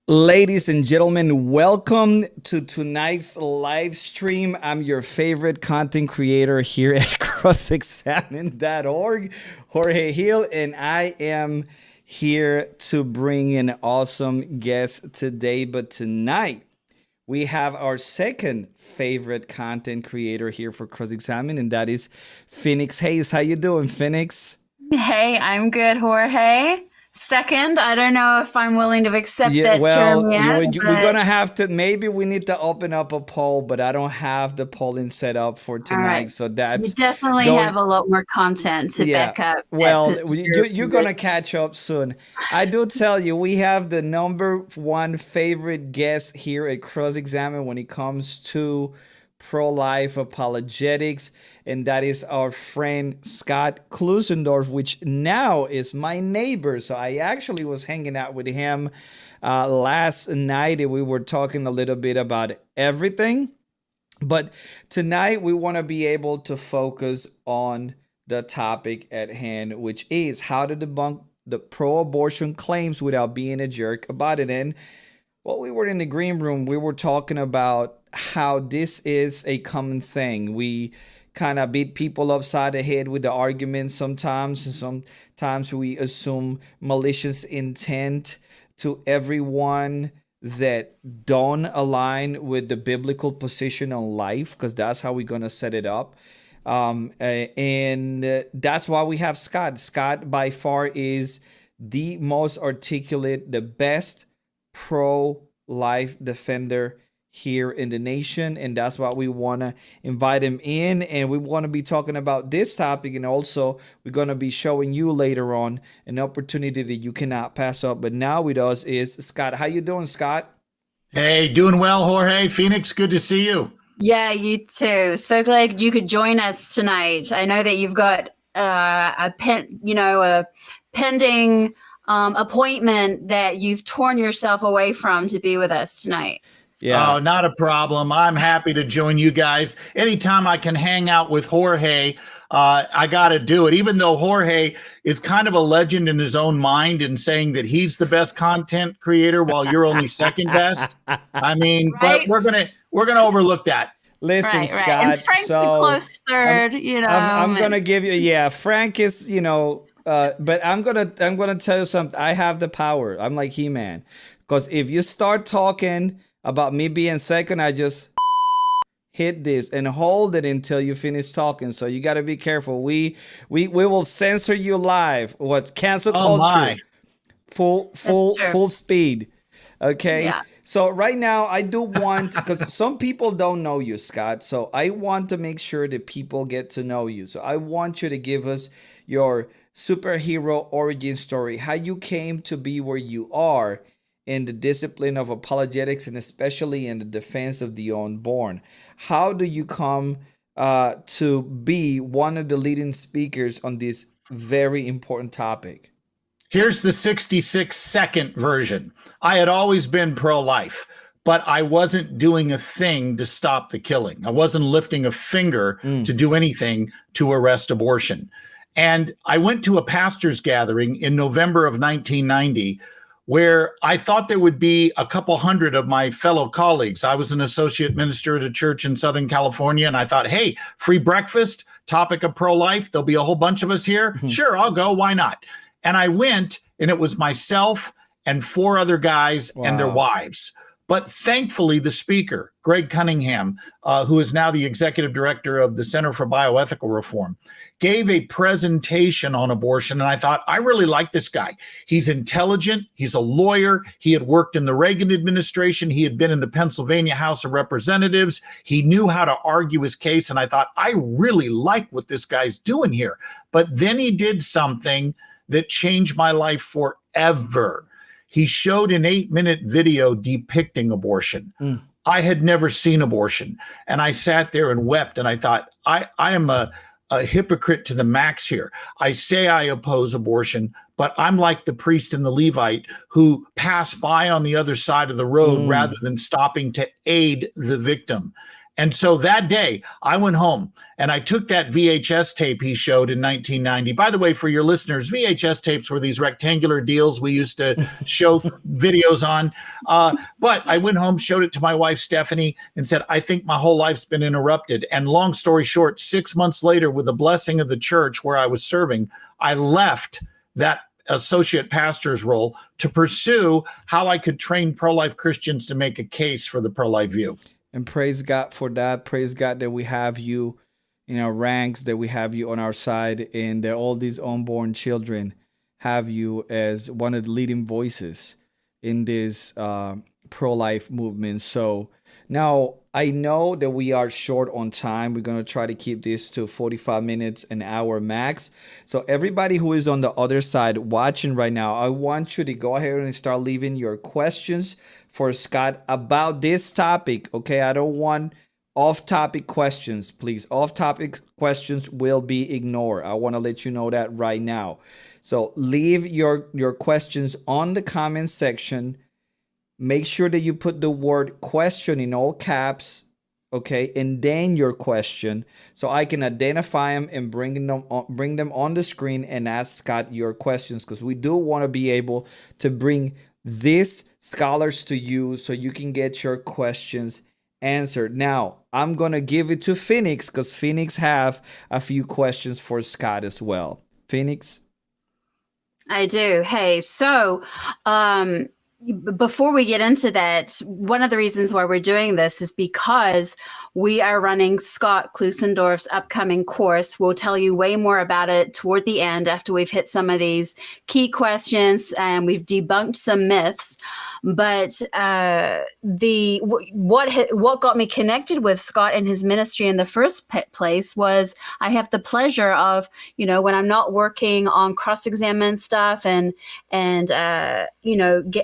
Ladies and gentlemen, welcome to tonight's live stream. I'm your favorite content creator here at crossexamine.org, Jorge Hill, and I am here to bring an awesome guest today. But tonight, we have our second favorite content creator here for Cross Examine, and that is Phoenix Hayes. How you doing, Phoenix? Hey, I'm good, Jorge. Second, I don't know if I'm willing to accept Yeah, that well, term yet, we're but gonna have to. Maybe we need to open up a poll, but I don't have the polling set up for all tonight, right. so You that's definitely going. have a lot more content to Yeah. back up Well, your you're gonna position. catch up soon. I do tell you, we have the number one favorite guest here at Cross Examine when it comes to pro-life apologetics, and that is our friend Scott Klunsendorf, which now is my neighbor. So I actually was hanging out with him last night, and we were talking a little bit about everything. But tonight we want to be able to focus on the topic at hand, which is how to debunk the pro-abortion claims without being a jerk about it. And while we were in the green room, we were talking about how this is a common thing. We kind of beat people upside the head with the arguments sometimes, and sometimes we assume malicious intent to everyone that don't align with the biblical position on life, because that's how we're going to set it up. And that's why we have Scott. Scott, by far, is the most articulate, the best pro-life defender here in the nation, and that's why we want to invite him in, and we want to be talking about this topic, and also we're going to be showing you later on an opportunity that you cannot pass up. But now with us is Scott. How you doing, Scott? Hey, doing well, Jorge. Phoenix, good to see you. Yeah, you too. So glad you could join us tonight. I know that you've got a pending appointment that you've torn yourself away from to be with us tonight. Yeah. Oh, not a problem. I'm happy to join you guys. Anytime I can hang out with Jorge, I got to do it. Even though Jorge is kind of a legend in his own mind in saying that he's the best content creator while you're only second best. I mean, Right? but we're gonna overlook that. Listen, Right. Scott. And Frank's a close third, I'm gonna give you. Yeah, Frank is. But I'm gonna tell you something. I have the power. I'm like He-Man, because if you start talking about me being second, I just hit this and hold it until you finish talking. So you got to be careful. We will censor you live. What's cancel culture? Full speed. Okay. Yeah. So right now I do want, because some people don't know you, Scott. So I want to make sure that people get to know you. So I want you to give us your superhero origin story, how you came to be where you are in the discipline of apologetics, and especially in the defense of the unborn. How do you come to be one of the leading speakers on this very important topic? Here's the 66-second version. I had always been pro-life, but I wasn't doing a thing to stop the killing. I wasn't lifting a finger to do anything to arrest abortion. And I went to a pastor's gathering in November of 1990 where I thought there would be a couple hundred of my fellow colleagues. I was an associate minister at a church in Southern California, and I thought, hey, free breakfast, topic of pro-life, there'll be a whole bunch of us here. Sure, I'll go, why not? And I went, and it was myself and four other guys and their wives. But thankfully, the speaker, Greg Cunningham, who is now the executive director of the Center for Bioethical Reform, gave a presentation on abortion. And I thought, I really like this guy. He's intelligent. He's a lawyer. He had worked in the Reagan administration. He had been in the Pennsylvania House of Representatives. He knew how to argue his case. And I thought, I really like what this guy's doing here. But then he did something that changed my life forever. He showed an 8-minute video depicting abortion. I had never seen abortion. And I sat there and wept. And I thought, I am a hypocrite to the max here. I say I oppose abortion, but I'm like the priest and the Levite who pass by on the other side of the road rather than stopping to aid the victim. And so that day I went home and I took that VHS tape he showed in 1990. By the way, for your listeners, VHS tapes were these rectangular deals we used to show videos on. But I went home, showed it to my wife, Stephanie, and said, I think my whole life's been interrupted. And long story short, 6 months later, with the blessing of the church where I was serving, I left that associate pastor's role to pursue how I could train pro-life Christians to make a case for the pro-life view. And praise God for that. Praise God that we have you in our ranks, that we have you on our side, and that all these unborn children have you as one of the leading voices in this pro-life movement. So now I know that we are short on time. We're going to try to keep this to 45 minutes, an hour max. So everybody who is on the other side watching right now, I want you to go ahead and start leaving your questions for Scott about this topic. Okay, I don't want off-topic questions, please. Off-topic questions will be ignored. I want to let you know that right now. So leave your questions on the comment section. Make sure that you put the word question in all caps, okay, and then your question, so I can identify them and bring them on the screen and ask Scott your questions, because we do want to be able to bring these scholars to you so you can get your questions answered. Now, I'm going to give it to Phoenix, because Phoenix have a few questions for Scott as well. Phoenix? I do. Hey, so before we get into that, one of the reasons why we're doing this is because we are running Scott Klunsendorf's upcoming course. We'll tell you way more about it toward the end after we've hit some of these key questions and we've debunked some myths. But what got me connected with Scott and his ministry in the first place was I have the pleasure of, when I'm not working on cross-examine stuff and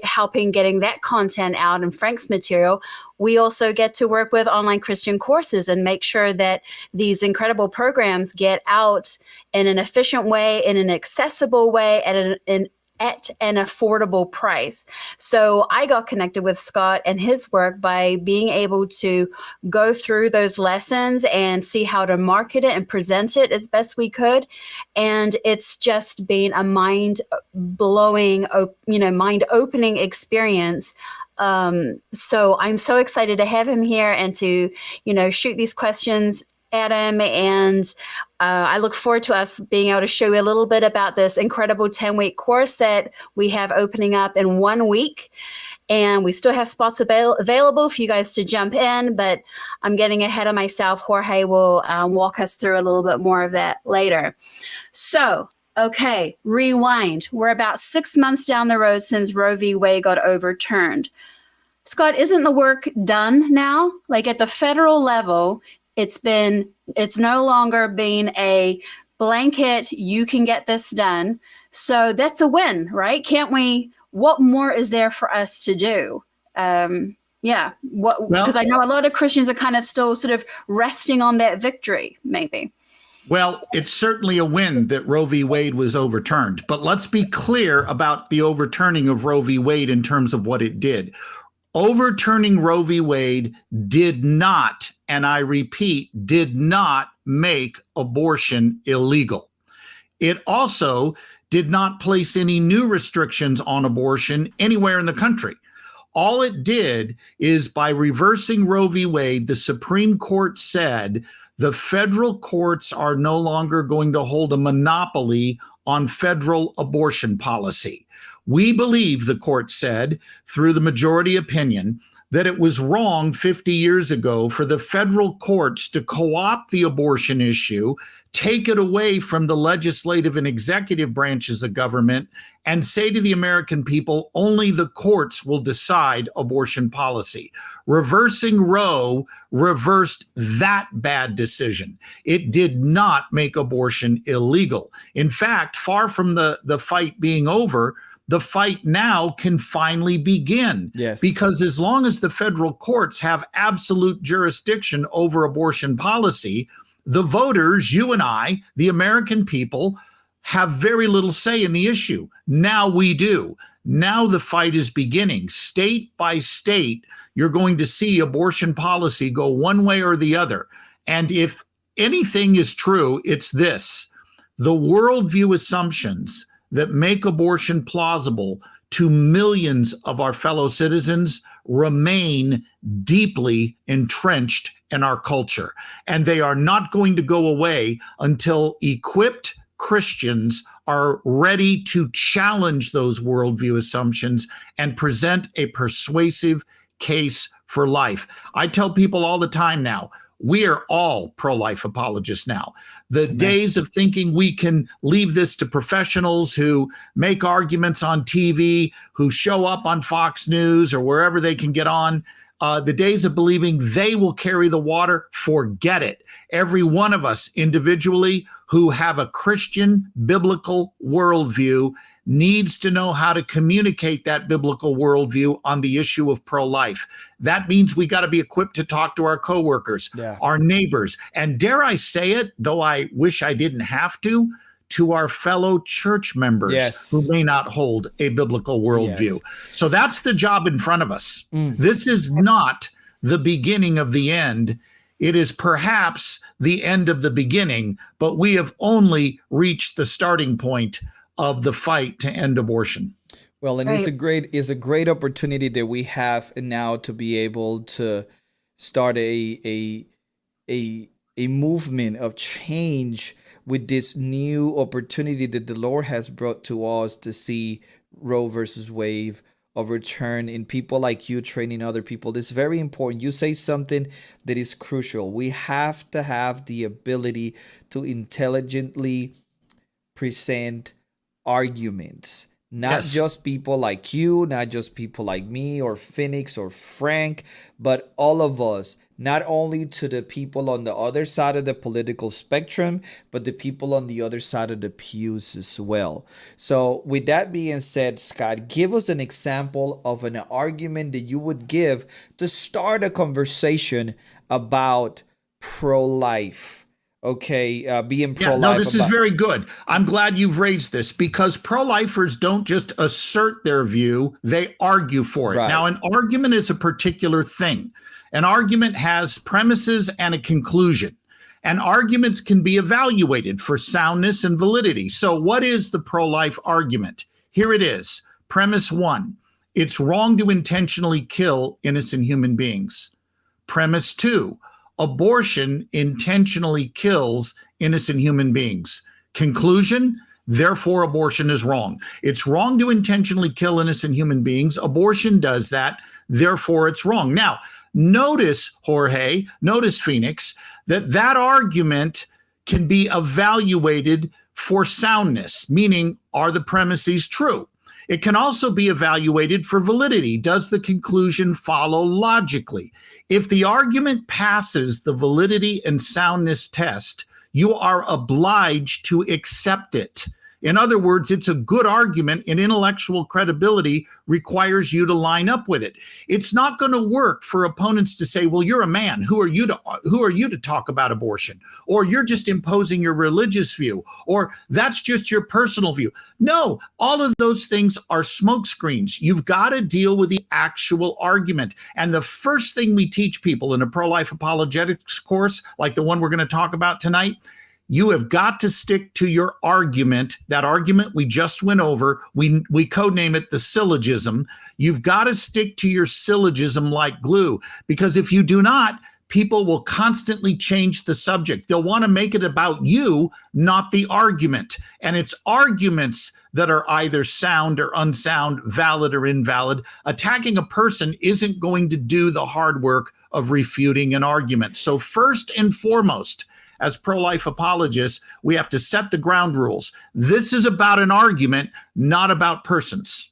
helping getting that content out and Frank's material, we also get to work with online Christian courses and make sure that these incredible programs get out in an efficient way, in an accessible way, at an affordable price. So I got connected with Scott and his work by being able to go through those lessons and see how to market it and present it as best we could. And it's just been a mind-blowing, mind-opening experience. So I'm so excited to have him here and to, shoot these questions at him. And I look forward to us being able to show you a little bit about this incredible 10-week course that we have opening up in 1 week. And we still have spots available for you guys to jump in, but I'm getting ahead of myself. Jorge will walk us through a little bit more of that later. So, okay, rewind. We're about 6 months down the road since Roe v. Wade got overturned. Scott, isn't the work done now? Like at the federal level, it's no longer being a blanket, you can get this done. So that's a win, right? Can't we? What more is there for us to do? Because I know a lot of Christians are kind of still sort of resting on that victory, maybe. Well, it's certainly a win that Roe v. Wade was overturned. But let's be clear about the overturning of Roe v. Wade in terms of what it did. Overturning Roe v. Wade did not, and I repeat, did not make abortion illegal. It also did not place any new restrictions on abortion anywhere in the country. All it did is, by reversing Roe v. Wade, the Supreme Court said the federal courts are no longer going to hold a monopoly on federal abortion policy. We believe, the court said, through the majority opinion, that it was wrong 50 years ago for the federal courts to co-opt the abortion issue, take it away from the legislative and executive branches of government, and say to the American people, only the courts will decide abortion policy. Reversing Roe reversed that bad decision. It did not make abortion illegal. In fact, far from the fight being over, the fight now can finally begin. Yes. Because as long as the federal courts have absolute jurisdiction over abortion policy, the voters, you and I, the American people, have very little say in the issue. Now we do. Now the fight is beginning. State by state, you're going to see abortion policy go one way or the other. And if anything is true, it's this: the worldview assumptions that make abortion plausible to millions of our fellow citizens remain deeply entrenched in our culture. And they are not going to go away until equipped Christians are ready to challenge those worldview assumptions and present a persuasive case for life. I tell people all the time now, we are all pro-life apologists now. The days of thinking we can leave this to professionals who make arguments on TV, who show up on Fox News or wherever they can get on, the days of believing they will carry the water, forget it. Every one of us individually who have a Christian biblical worldview needs to know how to communicate that biblical worldview on the issue of pro-life. That means we got to be equipped to talk to our coworkers, our neighbors, and dare I say it, though I wish I didn't have to our fellow church members who may not hold a biblical worldview. So that's the job in front of us. This is not the beginning of the end. It is perhaps the end of the beginning, but we have only reached the starting point of the fight to end abortion. Well, and it's a great opportunity that we have now to be able to start a movement of change with this new opportunity that the Lord has brought to us to see Roe versus Wade overturned, in people like you training other people. This is very important. You say something that is crucial. We have to have the ability to intelligently present arguments. Not just people like you, not just people like me or Phoenix or Frank, but all of us, not only to the people on the other side of the political spectrum, but the people on the other side of the pews as well. So with that being said, Scott, give us an example of an argument that you would give to start a conversation about pro-life. Being pro-life. No, this is very good. I'm glad you've raised this, because pro-lifers don't just assert their view, they argue for it. Now, an argument is a particular thing. An argument has premises and a conclusion, and arguments can be evaluated for soundness and validity. So what is the pro-life argument? Here it is. Premise 1, it's wrong to intentionally kill innocent human beings. Premise 2, abortion intentionally kills innocent human beings. Conclusion, therefore abortion is wrong. It's wrong to intentionally kill innocent human beings. Abortion does that, therefore it's wrong. Now, notice, Jorge, notice, Phoenix, that argument can be evaluated for soundness, meaning, are the premises true? It can also be evaluated for validity. Does the conclusion follow logically? If the argument passes the validity and soundness test, you are obliged to accept it. In other words, it's a good argument, and intellectual credibility requires you to line up with it. It's not going to work for opponents to say, well, you're a man. Who are you to talk about abortion? Or you're just imposing your religious view, or that's just your personal view. No, all of those things are smokescreens. You've got to deal with the actual argument. And the first thing we teach people in a pro-life apologetics course, like the one we're going to talk about tonight, you have got to stick to your argument. That argument we just went over, we codename it the syllogism. You've got to stick to your syllogism like glue, because if you do not, people will constantly change the subject. They'll want to make it about you, not the argument. And it's arguments that are either sound or unsound, valid or invalid. Attacking a person isn't going to do the hard work of refuting an argument. So first and foremost, as pro-life apologists, we have to set the ground rules. This is about an argument, not about persons.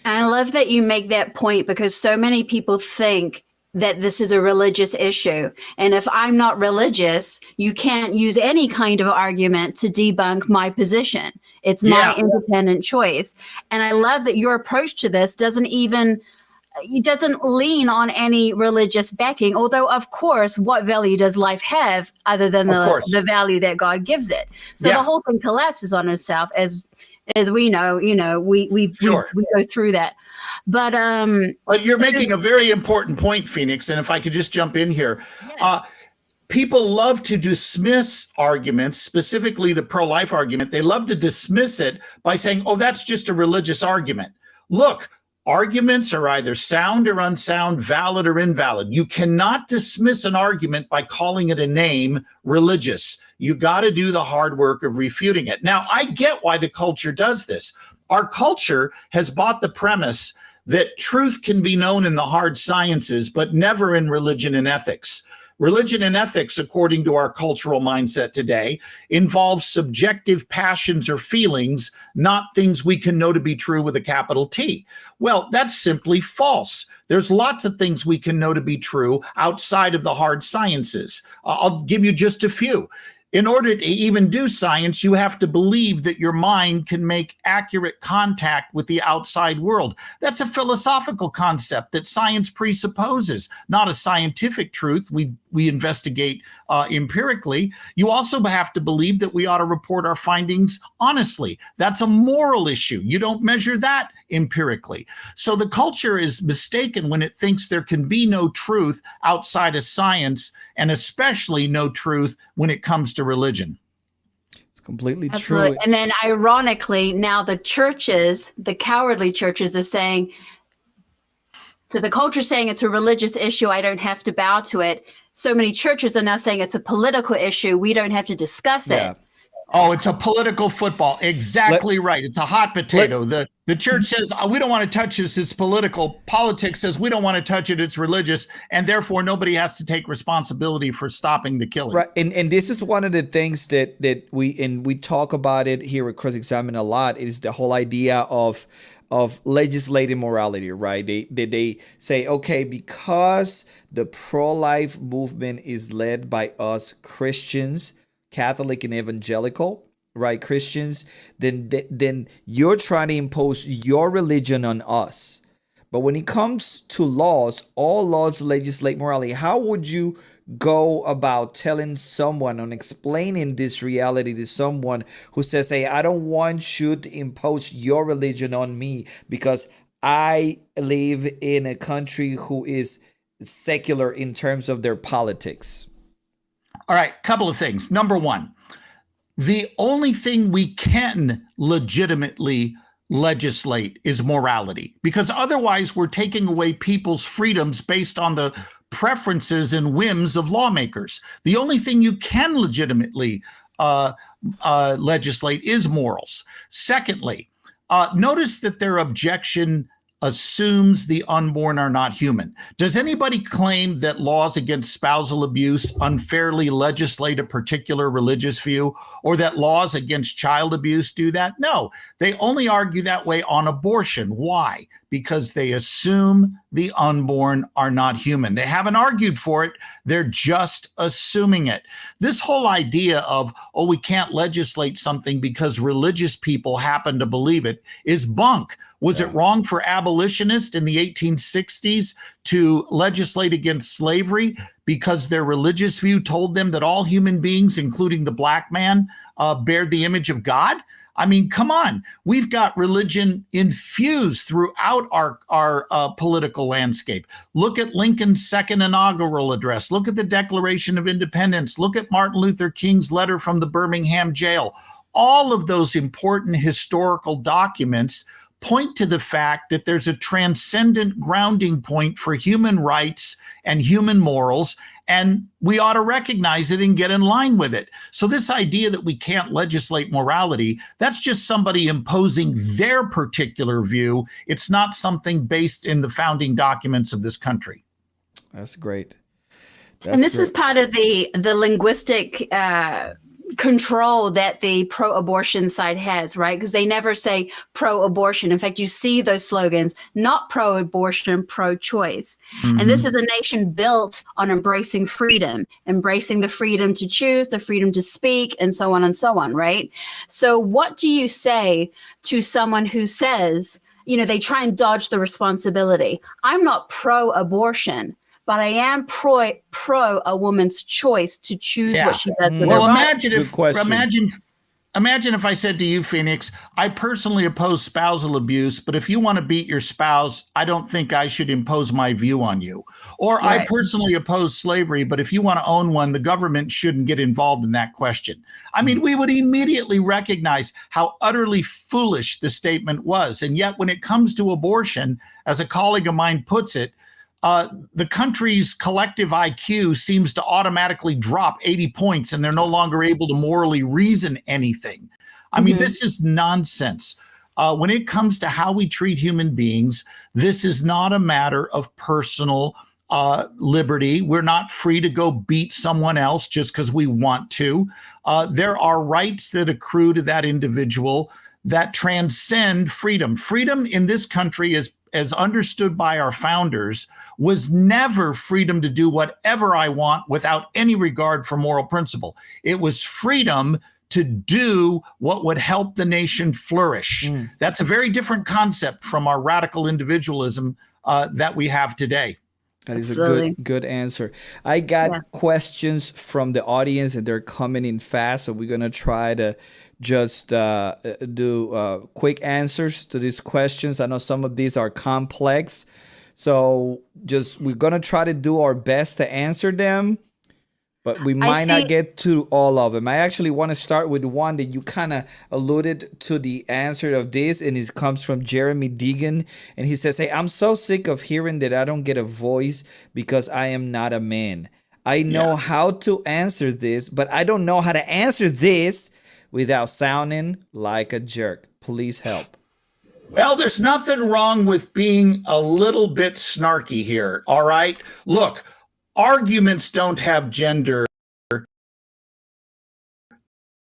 I love that you make that point, because so many people think that this is a religious issue. And if I'm not religious, you can't use any kind of argument to debunk my position. It's my independent choice. And I love that your approach to this doesn't even it doesn't lean on any religious backing, although of course, what value does life have other than the value that God gives it? So the whole thing collapses on itself as we know, we go through that. But you're making a very important point, Phoenix. And if I could just jump in here, people love to dismiss arguments, specifically the pro-life argument. They love to dismiss it by saying, oh, that's just a religious argument. Look, arguments are either sound or unsound, valid or invalid. You cannot dismiss an argument by calling it a name, religious. You got to do the hard work of refuting it. Now, I get why the culture does this. Our culture has bought the premise that truth can be known in the hard sciences, but never in religion and ethics. Religion and ethics, according to our cultural mindset today, involves subjective passions or feelings, not things we can know to be true with a capital T. Well, that's simply false. There's lots of things we can know to be true outside of the hard sciences. I'll give you just a few. In order to even do science, you have to believe that your mind can make accurate contact with the outside world. That's a philosophical concept that science presupposes, not a scientific truth we investigate empirically. You also have to believe that we ought to report our findings honestly. That's a moral issue. You don't measure that empirically. So the culture is mistaken when it thinks there can be no truth outside of science, and especially no truth when it comes to religion. It's completely Absolutely. true. And then ironically, now the churches, the cowardly churches, are saying, so the culture saying it's a religious issue, I don't have to bow to it. So many churches are now saying it's a political issue, we don't have to discuss it. Oh, it's a political football. Exactly right. It's a hot potato. The church says, we don't want to touch this. It's political. Politics says we don't want to touch it. It's religious. And therefore, nobody has to take responsibility for stopping the killing. Right. And this is one of the things that we talk about it here at Cross Examine a lot, is the whole idea of legislating morality, right? They say, okay, because the pro-life movement is led by us Christians, Catholic and evangelical, right? Christians, then you're trying to impose your religion on us. But when it comes to laws, all laws legislate morality. How would you go about telling someone and explaining this reality to someone who says, hey, I don't want you to impose your religion on me because I live in a country who is secular in terms of their politics? All right, couple of things. Number one, the only thing we can legitimately legislate is morality, because otherwise we're taking away people's freedoms based on the preferences and whims of lawmakers. The only thing you can legitimately legislate is morals. Secondly, notice that their objection assumes the unborn are not human. Does anybody claim that laws against spousal abuse unfairly legislate a particular religious view, or that laws against child abuse do that? No, they only argue that way on abortion. Why? Because they assume the unborn are not human. They haven't argued for it. They're just assuming it. This whole idea of, oh, we can't legislate something because religious people happen to believe it is bunk. Was it wrong for abolitionists in the 1860s to legislate against slavery because their religious view told them that all human beings, including the black man, bear the image of God? I mean, come on. We've got religion infused throughout our political landscape. Look at Lincoln's second inaugural address. Look at the Declaration of Independence. Look at Martin Luther King's letter from the Birmingham jail. All of those important historical documents point to the fact that there's a transcendent grounding point for human rights and human morals, and we ought to recognize it and get in line with it. So this idea that we can't legislate morality, that's just somebody imposing their particular view. It's not something based in the founding documents of this country. That's great. And this is part of the linguistic control that the pro-abortion side has, right? Because they never say pro-abortion. In fact, you see those slogans, not pro-abortion, pro-choice. Mm-hmm. And this is a nation built on embracing freedom, embracing the freedom to choose, the freedom to speak, and so on, right? So what do you say to someone who says, they try and dodge the responsibility. I'm not pro-abortion, but I am pro a woman's choice to choose what she does with her body. Imagine if I said to you, Phoenix, I personally oppose spousal abuse, but if you want to beat your spouse, I don't think I should impose my view on you. Or Right. I personally oppose slavery, but if you want to own one, the government shouldn't get involved in that question. I mean, we would immediately recognize how utterly foolish the statement was. And yet when it comes to abortion, as a colleague of mine puts it, the country's collective IQ seems to automatically drop 80 points and they're no longer able to morally reason anything. I mean, this is nonsense. When it comes to how we treat human beings, this is not a matter of personal liberty. We're not free to go beat someone else just because we want to. There are rights that accrue to that individual that transcend freedom. Freedom in this country is, as understood by our founders, was never freedom to do whatever I want without any regard for moral principle. It was freedom to do what would help the nation flourish. That's a very different concept from our radical individualism that we have today. That is Absolutely. a good answer. I got questions from the audience and they're coming in fast. So we're going to try to just do quick answers to these questions. I know some of these are complex. So we're going to try to do our best to answer them, but we might not get to all of them. I actually want to start with one that you kind of alluded to the answer of this, and it comes from Jeremy Deegan. And he says, hey, I'm so sick of hearing that I don't get a voice because I am not a man. I know how to answer this, but I don't know how to answer this without sounding like a jerk. Please help. Well, there's nothing wrong with being a little bit snarky here, all right? Look, arguments don't have gender.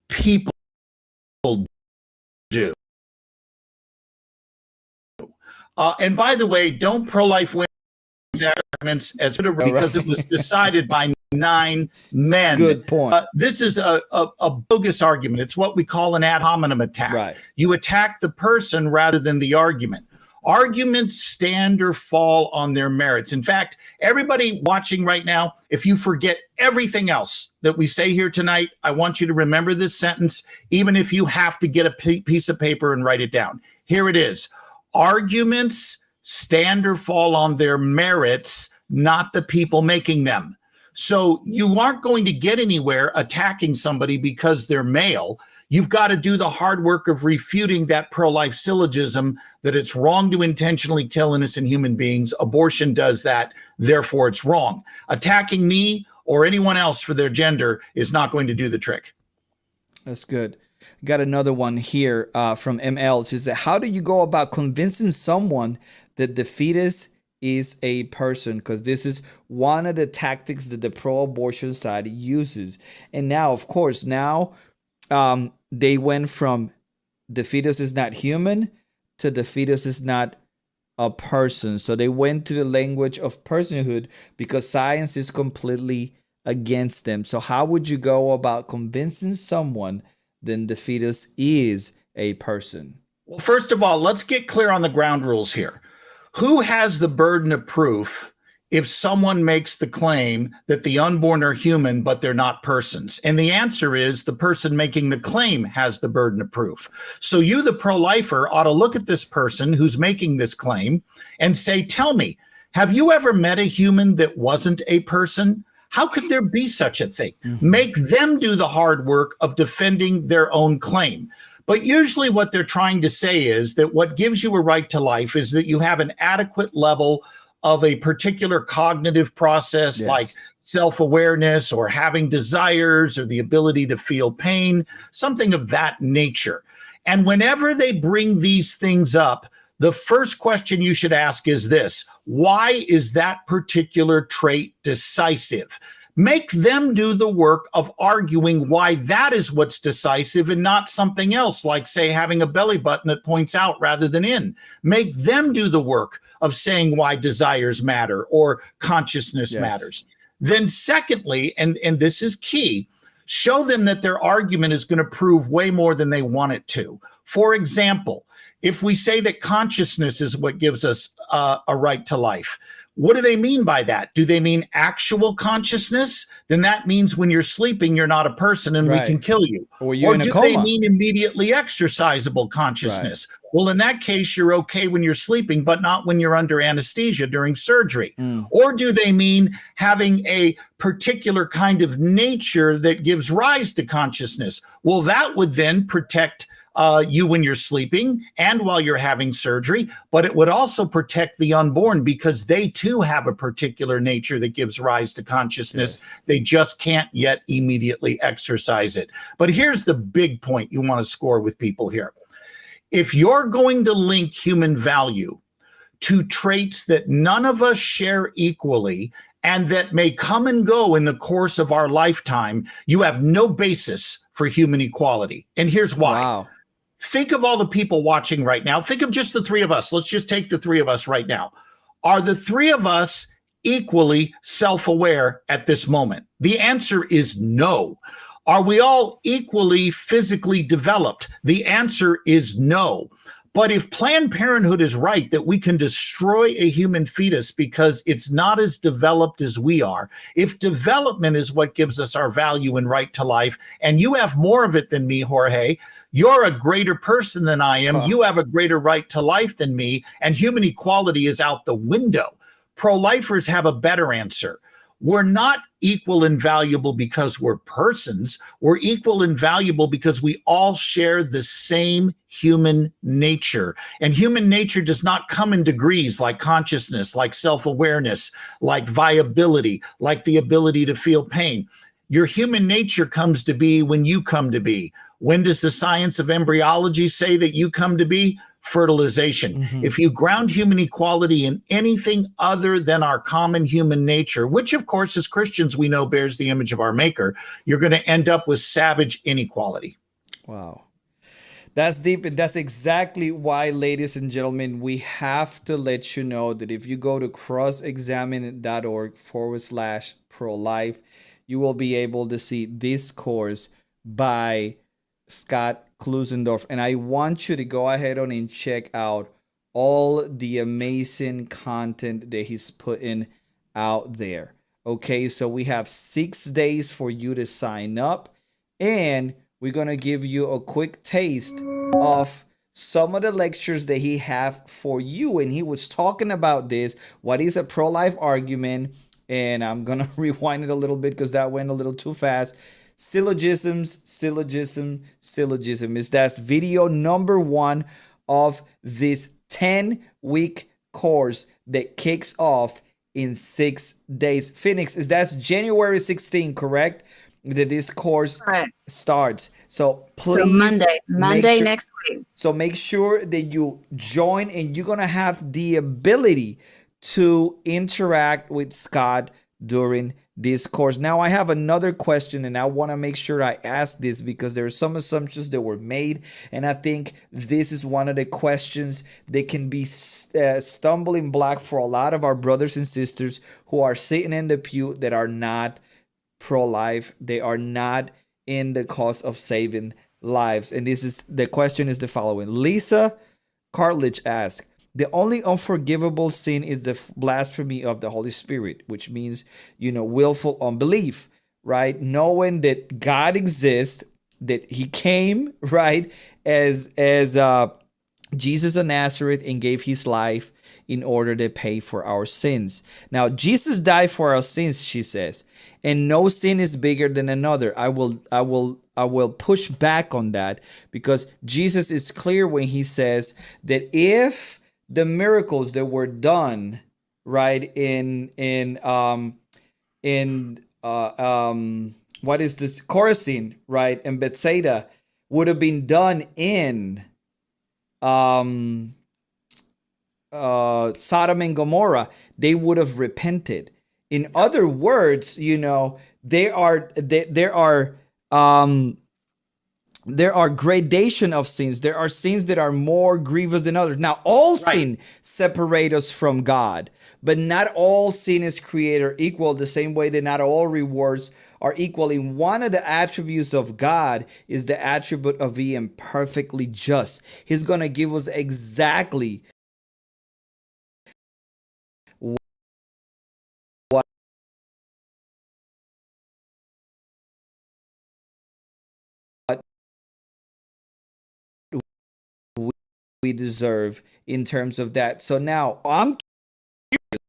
People do. And by the way, don't pro-life win arguments as because it was decided by 9 men. Good point. This is a bogus argument. It's what we call an ad hominem attack. Right. You attack the person rather than the argument. Arguments stand or fall on their merits. In fact, everybody watching right now, if you forget everything else that we say here tonight, I want you to remember this sentence, even if you have to get a piece of paper and write it down. Here it is. Arguments stand or fall on their merits, not the people making them. So you aren't going to get anywhere attacking somebody because they're male. You've got to do the hard work of refuting that pro-life syllogism that it's wrong to intentionally kill innocent human beings. Abortion does that, therefore it's wrong. Attacking me or anyone else for their gender is not going to do the trick. That's good. Got another one here from ML. She said, how do you go about convincing someone that the fetus is a person? Because this is one of the tactics that the pro-abortion side uses. And now, of course, they went from the fetus is not human to the fetus is not a person. So they went to the language of personhood because science is completely against them. So how would you go about convincing someone that the fetus is a person? Well, first of all, let's get clear on the ground rules here. Who has the burden of proof if someone makes the claim that the unborn are human, but they're not persons? And the answer is the person making the claim has the burden of proof. So you, the pro-lifer, ought to look at this person who's making this claim and say, tell me, have you ever met a human that wasn't a person? How could there be such a thing? Make them do the hard work of defending their own claim. But usually what they're trying to say is that what gives you a right to life is that you have an adequate level of a particular cognitive process, like self-awareness or having desires or the ability to feel pain, something of that nature. And whenever they bring these things up, the first question you should ask is this: why is that particular trait decisive? Make them do the work of arguing why that is what's decisive and not something else, like, say, having a belly button that points out rather than in. Make them do the work of saying why desires matter or consciousness matters. Then secondly, and this is key, show them that their argument is going to prove way more than they want it to. For example, if we say that consciousness is what gives us a right to life, what do they mean by that? Do they mean actual consciousness? Then that means when you're sleeping, you're not a person and we can kill you. Or you're in a do coma. They mean immediately exercisable consciousness? Well, in that case, you're okay when you're sleeping, but not when you're under anesthesia during surgery. Or do they mean having a particular kind of nature that gives rise to consciousness? Well, that would then protect you when you're sleeping and while you're having surgery, but it would also protect the unborn because they too have a particular nature that gives rise to consciousness. Yes. They just can't yet immediately exercise it. But here's the big point you want to score with people here. If you're going to link human value to traits that none of us share equally and that may come and go in the course of our lifetime, you have no basis for human equality. And here's why. Wow. Think of all the people watching right now. Think of just the three of us. Let's just take the three of us right now. Are the three of us equally self-aware at this moment? The answer is no. Are we all equally physically developed? The answer is no. But if Planned Parenthood is right that we can destroy a human fetus because it's not as developed as we are, if development is what gives us our value and right to life, and you have more of it than me, Jorge, you're a greater person than I am, you have a greater right to life than me, and human equality is out the window. Pro-lifers have a better answer. We're not equal and valuable because we're persons. We're equal and valuable because we all share the same human nature. And human nature does not come in degrees like consciousness, like self-awareness, like viability, like the ability to feel pain. Your human nature comes to be when you come to be. When does the science of embryology say that you come to be? Fertilization. If you ground human equality in anything other than our common human nature, which of course as Christians we know bears the image of our maker, you're going to end up with savage inequality. Wow. That's deep. And that's exactly why, ladies and gentlemen, we have to let you know that if you go to crossexamine.org/pro-life, you will be able to see this course by Scott Klunsendorf. And I want you to go ahead on and check out all the amazing content that he's putting out there. Okay, so we have 6 days for you to sign up, and we're going to give you a quick taste of some of the lectures that he have for you. And he was talking about this, what is a pro-life argument, and I'm going to rewind it a little bit because that went a little too fast. Syllogism is that's video number 1 of this 10-week course that kicks off in 6 days. Phoenix, that's January 16, correct? That this course starts. So please, so Monday next week. So make sure that you join, and you're gonna have the ability to interact with Scott during this course. Now I have another question, and I want to make sure I ask this because there are some assumptions that were made, and I think this is one of the questions that can be stumbling block for a lot of our brothers and sisters who are sitting in the pew that are not pro-life. They are not in the cause of saving lives. And the question is the following. Lisa Cartledge asks, the only unforgivable sin is the blasphemy of the Holy Spirit, which means, willful unbelief, right? Knowing that God exists, that he came, right, as Jesus of Nazareth and gave his life in order to pay for our sins. Now, Jesus died for our sins, she says, and no sin is bigger than another. I will push back on that because Jesus is clear when he says that if the miracles that were done, right, in what is this, Chorazin, right, and Bethsaida would have been done in Sodom and Gomorrah, they would have repented. In other words, there are gradation of sins. There are sins that are more grievous than others. Now, all sin separate us from God, but not all sin is created equal, the same way that not all rewards are equal. And one of the attributes of God is the attribute of being perfectly just. He's going to give us exactly what we deserve in terms of that. So now I'm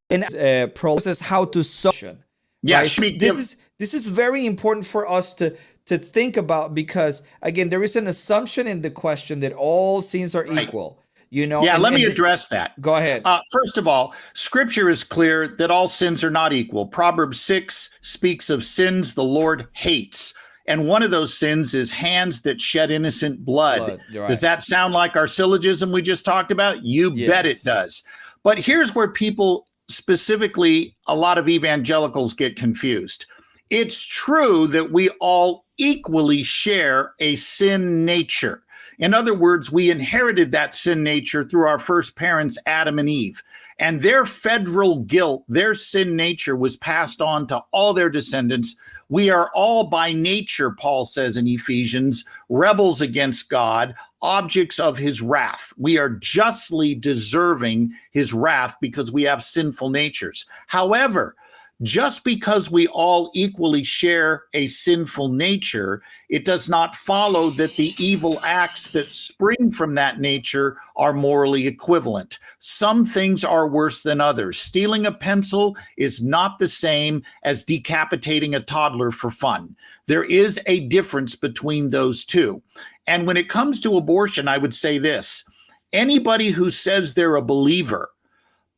in a process how to solve. Yeah, Right? This is very important for us to think about, because again, there is an assumption in the question that all sins are right. equal. You know, Yeah, let me address that. Go ahead. First of all, scripture is clear that all sins are not equal. Proverbs 6 speaks of sins the Lord hates. And one of those sins is hands that shed innocent blood. Right. Does that sound like our syllogism we just talked about? You bet it does. But here's where people, specifically a lot of evangelicals, get confused. It's true that we all equally share a sin nature. In other words, we inherited that sin nature through our first parents, Adam and Eve. And their federal guilt, their sin nature, was passed on to all their descendants. We are all by nature, Paul says in Ephesians, rebels against God, objects of his wrath. We are justly deserving his wrath because we have sinful natures. However, just because we all equally share a sinful nature, it does not follow that the evil acts that spring from that nature are morally equivalent. Some things are worse than others. Stealing a pencil is not the same as decapitating a toddler for fun. There is a difference between those two. And when it comes to abortion, I would say this: anybody who says they're a believer,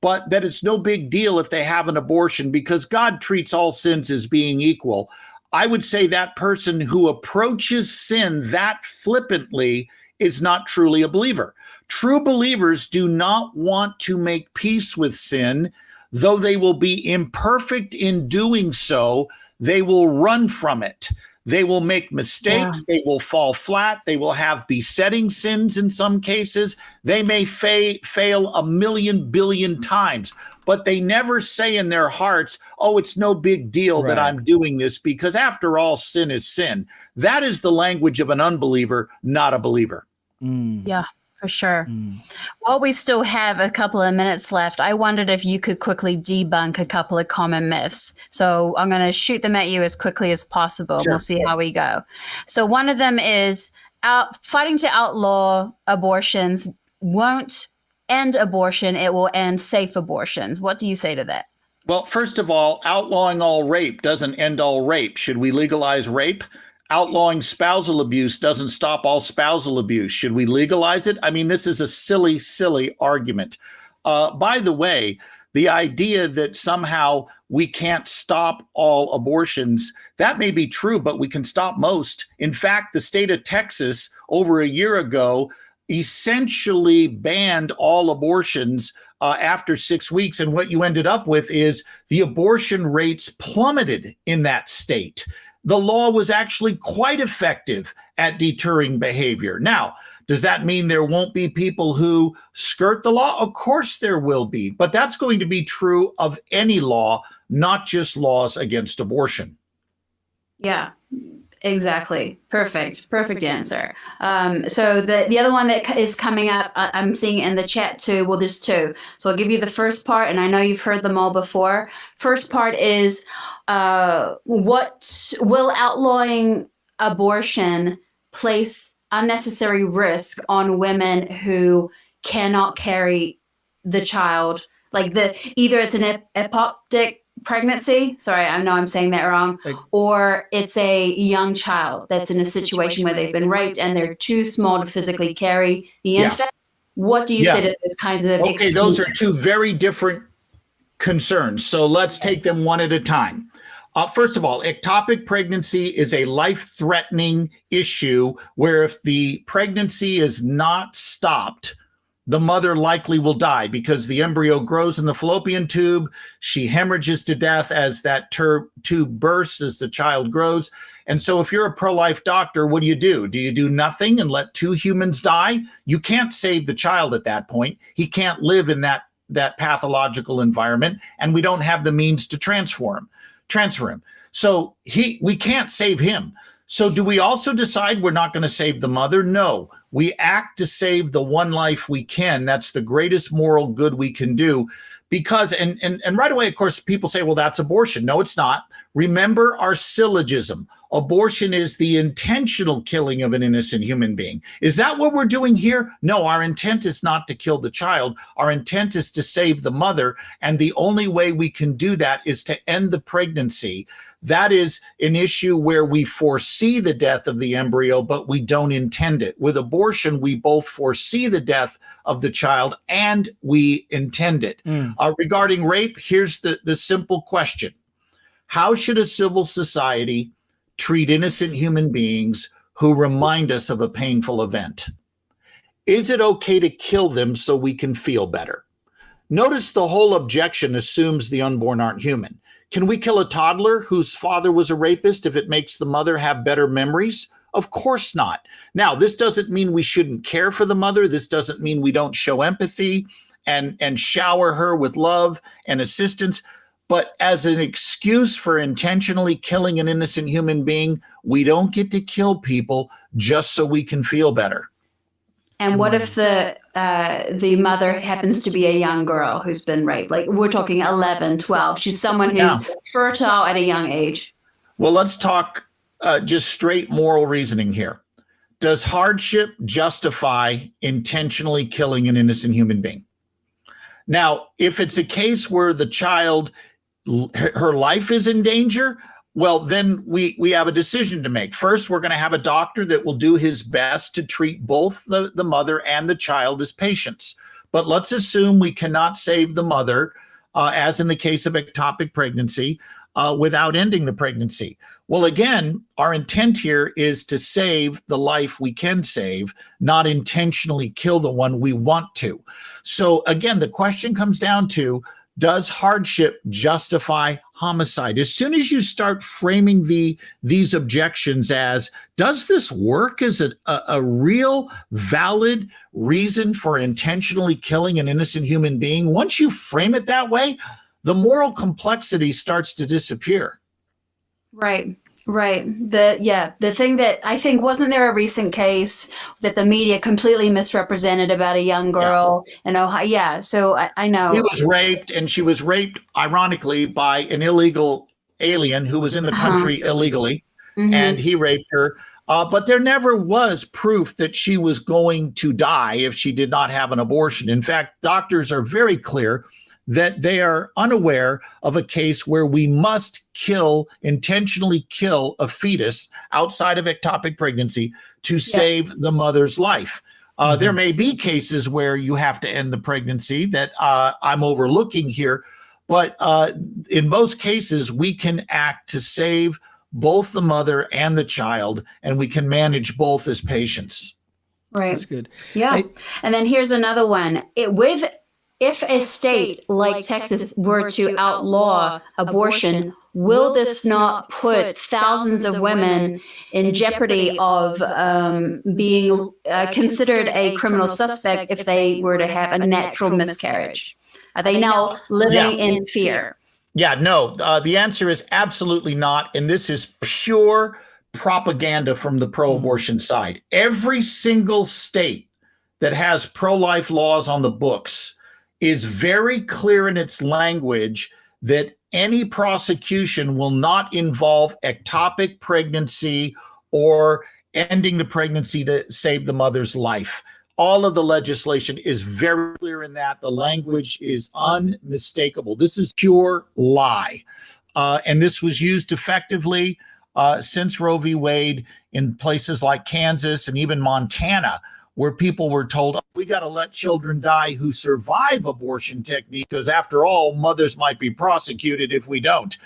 but that it's no big deal if they have an abortion because God treats all sins as being equal, I would say that person who approaches sin that flippantly is not truly a believer. True believers do not want to make peace with sin. Though they will be imperfect in doing so, they will run from it. They will make mistakes. They will fall flat. They will have besetting sins in some cases. They may fail a million billion times, but they never say in their hearts, oh, it's no big deal that I'm doing this, because after all, sin is sin. That is the language of an unbeliever, not a believer. Yeah, for sure. While we still have a couple of minutes left, I wondered if you could quickly debunk a couple of common myths. So I'm going to shoot them at you as quickly as possible. Sure. We'll see how we go. So one of them is fighting to outlaw abortions won't end abortion. It will end safe abortions. What do you say to that? Well, first of all, outlawing all rape doesn't end all rape. Should we legalize rape? Outlawing spousal abuse doesn't stop all spousal abuse. Should we legalize it? I mean, this is a silly, silly argument. By the way, the idea that somehow we can't stop all abortions, that may be true, but we can stop most. In fact, the state of Texas over a year ago essentially banned all abortions after 6 weeks. And what you ended up with is the abortion rates plummeted in that state. The law was actually quite effective at deterring behavior. Now, does that mean there won't be people who skirt the law? Of course there will be, but that's going to be true of any law, not just laws against abortion. Yeah, exactly. Perfect answer. So the other one that is coming up, I'm seeing in the chat too. Well, there's two. So I'll give you the first part, and I know you've heard them all before. First part is, what will outlawing abortion place unnecessary risk on women who cannot carry the child? Like either it's an ectopic pregnancy, sorry, I know I'm saying that wrong, or it's a young child that's in a situation where they've been raped and they're too small to physically carry the infant. What do you say to those kinds of excuses? Those are two very different concerns. So let's take them one at a time. First of all, ectopic pregnancy is a life-threatening issue where if the pregnancy is not stopped, the mother likely will die because the embryo grows in the fallopian tube. She hemorrhages to death as that tube bursts as the child grows. And so if you're a pro-life doctor, what do? Do you do nothing and let two humans die? You can't save the child at that point. He can't live in that pathological environment, and we don't have the means to transfer him. So we can't save him. So do we also decide we're not going to save the mother? No, we act to save the one life we can. That's the greatest moral good we can do. Because, and right away, of course, people say, well, that's abortion. No, it's not. Remember our syllogism. Abortion is the intentional killing of an innocent human being. Is that what we're doing here? No, our intent is not to kill the child. Our intent is to save the mother. And the only way we can do that is to end the pregnancy. That is an issue where we foresee the death of the embryo, but we don't intend it. With abortion, we both foresee the death of the child and we intend it. Regarding rape, here's the simple question. How should a civil society treat innocent human beings who remind us of a painful event? Is it okay to kill them so we can feel better? Notice the whole objection assumes the unborn aren't human. Can we kill a toddler whose father was a rapist if it makes the mother have better memories? Of course not. Now, this doesn't mean we shouldn't care for the mother. This doesn't mean we don't show empathy and shower her with love and assistance. But as an excuse for intentionally killing an innocent human being, we don't get to kill people just so we can feel better. And what if the mother happens to be a young girl who's been raped? Like we're talking 11, 12. She's someone who's fertile at a young age. Well, let's talk just straight moral reasoning here. Does hardship justify intentionally killing an innocent human being? Now, if it's a case where the child, her life is in danger, well, then we have a decision to make. First, we're going to have a doctor that will do his best to treat both the mother and the child as patients. But let's assume we cannot save the mother, as in the case of ectopic pregnancy, without ending the pregnancy. Well, again, our intent here is to save the life we can save, not intentionally kill the one we want to. So again, the question comes down to, does hardship justify homicide? As soon as you start framing these objections as, does this work as a real valid reason for intentionally killing an innocent human being? Once you frame it that way, the moral complexity starts to disappear. Right. The thing that I think, wasn't there a recent case that the media completely misrepresented about a young girl in Ohio? Yeah. So I know. She was raped, and she was raped, ironically, by an illegal alien who was in the country illegally, and he raped her. But there never was proof that she was going to die if she did not have an abortion. In fact, doctors are very clear that they are unaware of a case where we must intentionally kill a fetus outside of ectopic pregnancy to save the mother's life. There may be cases where you have to end the pregnancy that I'm overlooking here, but in most cases, we can act to save both the mother and the child, and we can manage both as patients. Right. That's good. Yeah. And then here's another one. If a state like Texas were to outlaw abortion, will this not put thousands of women in jeopardy of being considered a criminal suspect if they were to have a natural miscarriage? Are they now living in fear? Yeah, no, the answer is absolutely not. And this is pure propaganda from the pro-abortion side. Every single state that has pro-life laws on the books is very clear in its language that any prosecution will not involve ectopic pregnancy or ending the pregnancy to save the mother's life. All of the legislation is very clear in that. The language is unmistakable. This is pure lie. And this was used effectively since Roe v. Wade in places like Kansas and even Montana, where people were told, we got to let children die who survive abortion technique, because after all, mothers might be prosecuted if we don't.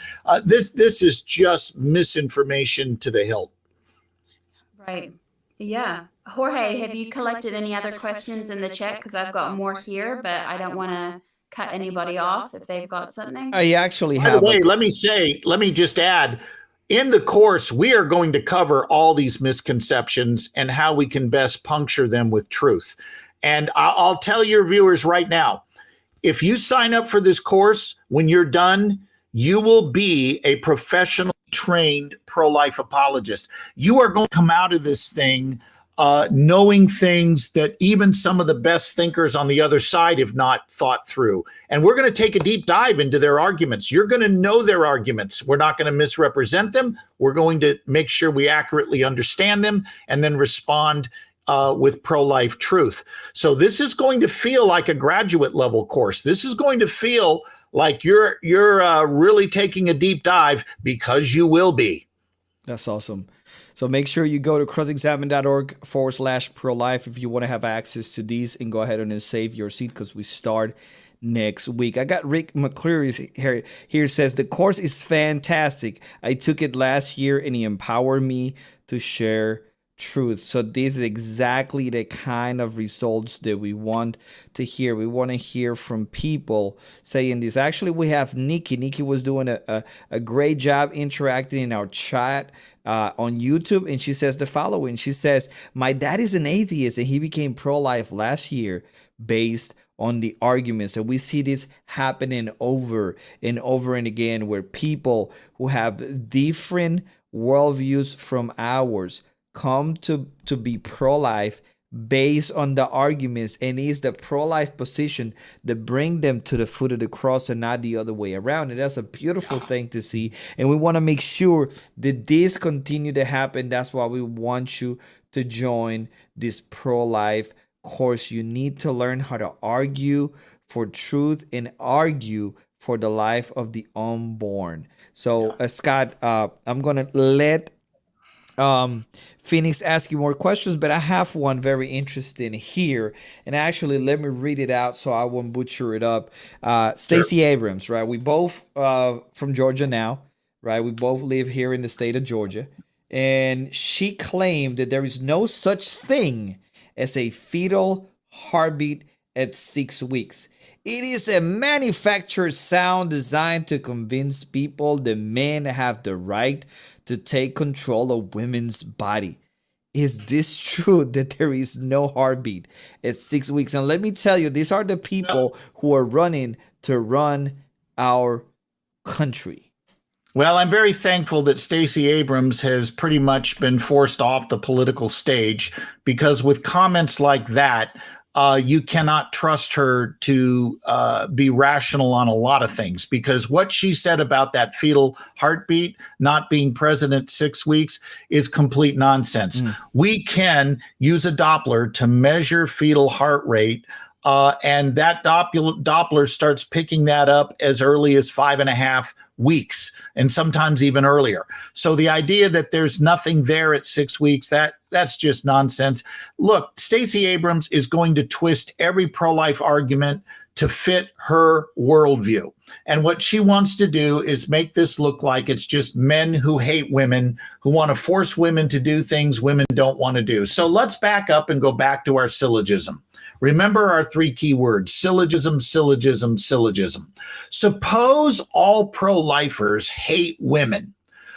This is just misinformation to the hilt. Right. Yeah. Jorge, have you collected any other questions in the chat? Because I've got more here, but I don't want to cut anybody off if they've got something. I actually have. By the way, let me just add, in the course, we are going to cover all these misconceptions and how we can best puncture them with truth. And I'll tell your viewers right now, if you sign up for this course, when you're done, you will be a professionally trained pro-life apologist. You are going to come out of this thing knowing things that even some of the best thinkers on the other side have not thought through. And we're going to take a deep dive into their arguments. You're going to know their arguments. We're not going to misrepresent them. We're going to make sure we accurately understand them and then respond with pro-life truth. So this is going to feel like a graduate level course. This is going to feel like you're really taking a deep dive, because you will be. That's awesome. So make sure you go to crossexamine.org/pro-life if you want to have access to these, and go ahead and save your seat because we start next week. I got Rick McCleary here says, the course is fantastic. I took it last year and it empowered me to share truth. So this is exactly the kind of results that we want to hear. We want to hear from people saying this. Actually, we have Nikki. Nikki was doing a great job interacting in our chat on YouTube, and she says the following. She says, my dad is an atheist and he became pro-life last year based on the arguments. And we see this happening over and over and again, where people who have different worldviews from ours come to be pro-life based on the arguments, and it's the pro-life position that bring them to the foot of the cross and not the other way around. And that's a beautiful thing to see, and we want to make sure that this continue to happen. That's why we want you to join this pro-life course. You need to learn how to argue for truth and argue for the life of the unborn. So Scott, I'm gonna let Phoenix ask you more questions, but I have one very interesting here, and actually let me read it out so I won't butcher it up. Stacey Abrams, right? We both from Georgia now, right? We both live here in the state of Georgia, and she claimed that there is no such thing as a fetal heartbeat at 6 weeks. It is a manufactured sound designed to convince people that men have the right to take control of women's body. Is this true that there is no heartbeat at 6 weeks? And let me tell you, these are the people who are running to run our country. Well, I'm very thankful that Stacey Abrams has pretty much been forced off the political stage, because with comments like that, you cannot trust her to be rational on a lot of things, because what she said about that fetal heartbeat not being present at 6 weeks is complete nonsense. We can use a Doppler to measure fetal heart rate, and that Doppler starts picking that up as early as 5.5 weeks, and sometimes even earlier. So the idea that there's nothing there at 6 weeks, that's just nonsense. Look, Stacey Abrams is going to twist every pro-life argument to fit her worldview. And what she wants to do is make this look like it's just men who hate women, who want to force women to do things women don't want to do. So let's back up and go back to our syllogism. Remember our 3 key words: syllogism, syllogism, syllogism. Suppose all pro-lifers hate women.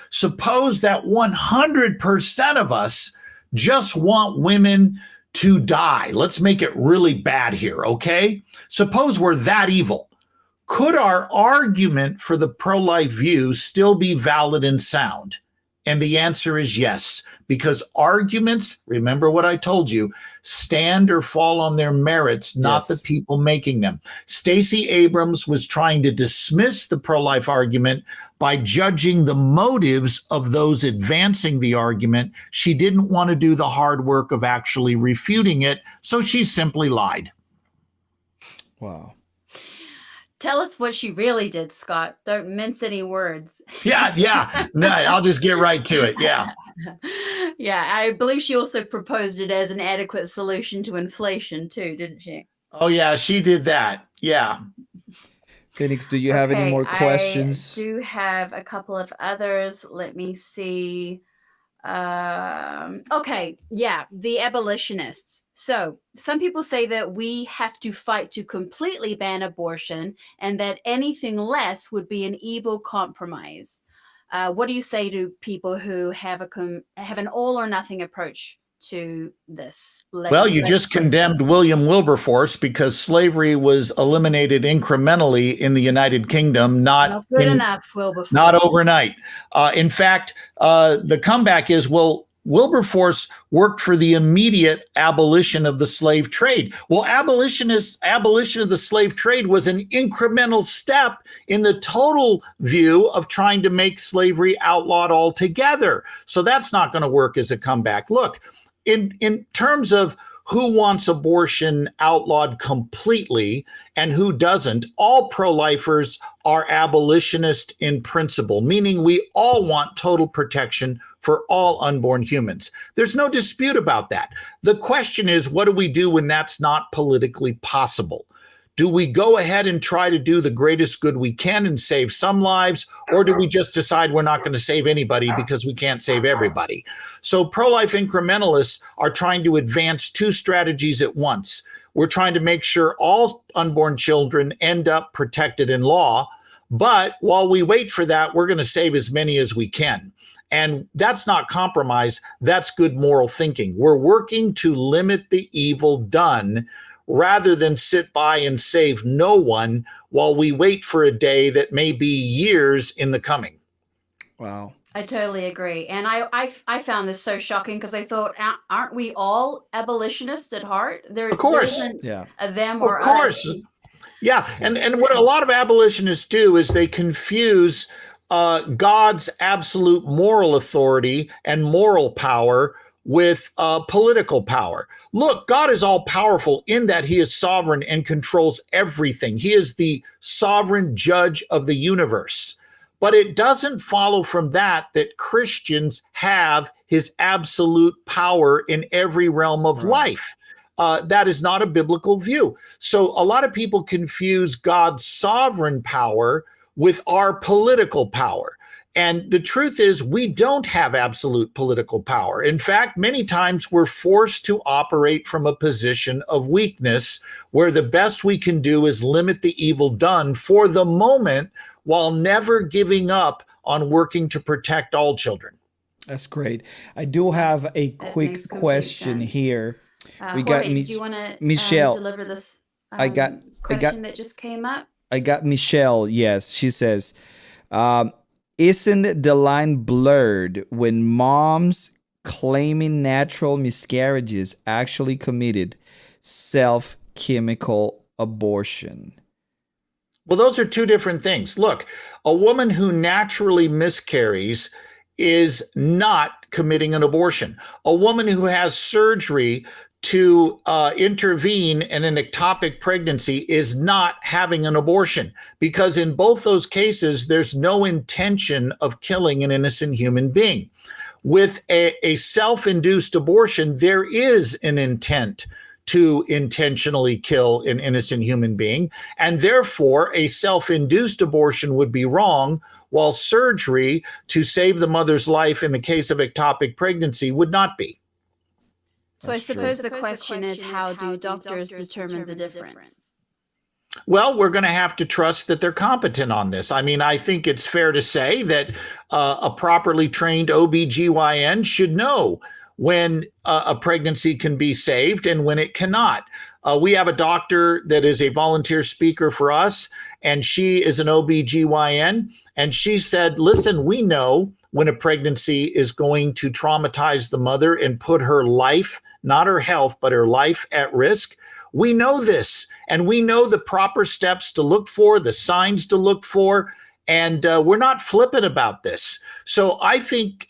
Suppose that 100% of us just want women to die. Let's make it really bad here, okay? Suppose we're that evil. Could our argument for the pro-life view still be valid and sound? And the answer is yes, because arguments, remember what I told you, stand or fall on their merits, not the people making them. Stacey Abrams was trying to dismiss the pro-life argument by judging the motives of those advancing the argument. She didn't want to do the hard work of actually refuting it, so she simply lied. Wow. Tell us what she really did, Scott. Don't mince any words. Yeah. No, I'll just get right to it. Yeah. Yeah, I believe she also proposed it as an adequate solution to inflation too, didn't she? Oh, yeah, she did that. Yeah. Phoenix, do you have any more questions? I do have a couple of others. Let me see. Okay, yeah, the abolitionists. So some people say that we have to fight to completely ban abortion, and that anything less would be an evil compromise. What do you say to people who have an all or nothing approach to this? Well, you just condemned William Wilberforce because slavery was eliminated incrementally in the United Kingdom, Not good enough, Wilberforce. Not overnight. In fact, the comeback is, well, Wilberforce worked for the immediate abolition of the slave trade. Well, abolition of the slave trade was an incremental step in the total view of trying to make slavery outlawed altogether. So that's not going to work as a comeback. Look, in terms of who wants abortion outlawed completely and who doesn't, all pro-lifers are abolitionist in principle, meaning we all want total protection for all unborn humans. There's no dispute about that. The question is, what do we do when that's not politically possible? Do we go ahead and try to do the greatest good we can and save some lives, or do we just decide we're not going to save anybody because we can't save everybody? So pro-life incrementalists are trying to advance two strategies at once. We're trying to make sure all unborn children end up protected in law, but while we wait for that, we're going to save as many as we can. And that's not compromise, that's good moral thinking. We're working to limit the evil done rather than sit by and save no one while we wait for a day that may be years in the coming. Wow. I totally agree. And I found this so shocking because I thought, aren't we all abolitionists at heart? Of course. There isn't Yeah. a them or Of course. us. Yeah. And what a lot of abolitionists do is they confuse God's absolute moral authority and moral power with political power. Look, God is all powerful in that he is sovereign and controls everything. He is the sovereign judge of the universe. But it doesn't follow from that Christians have his absolute power in every realm of life. That is not a biblical view. So a lot of people confuse God's sovereign power with our political power. And the truth is, we don't have absolute political power. In fact, many times we're forced to operate from a position of weakness where the best we can do is limit the evil done for the moment while never giving up on working to protect all children. That's great. I do have a quick question here. We got do you want to Michelle. Deliver this question that just came up? I got Michelle. Yes, she says, isn't the line blurred when moms claiming natural miscarriages actually committed self-chemical abortion? Well, those are two different things. Look, a woman who naturally miscarries is not committing an abortion. A woman who has surgery to intervene in an ectopic pregnancy is not having an abortion, because in both those cases, there's no intention of killing an innocent human being. With a self-induced abortion, there is an intent to intentionally kill an innocent human being, and therefore a self-induced abortion would be wrong, while surgery to save the mother's life in the case of ectopic pregnancy would not be. So I suppose the question is, how do doctors determine the difference? Well, we're going to have to trust that they're competent on this. I mean, I think it's fair to say that a properly trained OBGYN should know when a pregnancy can be saved and when it cannot. We have a doctor that is a volunteer speaker for us, and she is an OBGYN, and she said, listen, we know when a pregnancy is going to traumatize the mother and put her life, not her health, but her life at risk. We know this, and we know the proper steps to look for, the signs to look for, and we're not flippant about this. So I think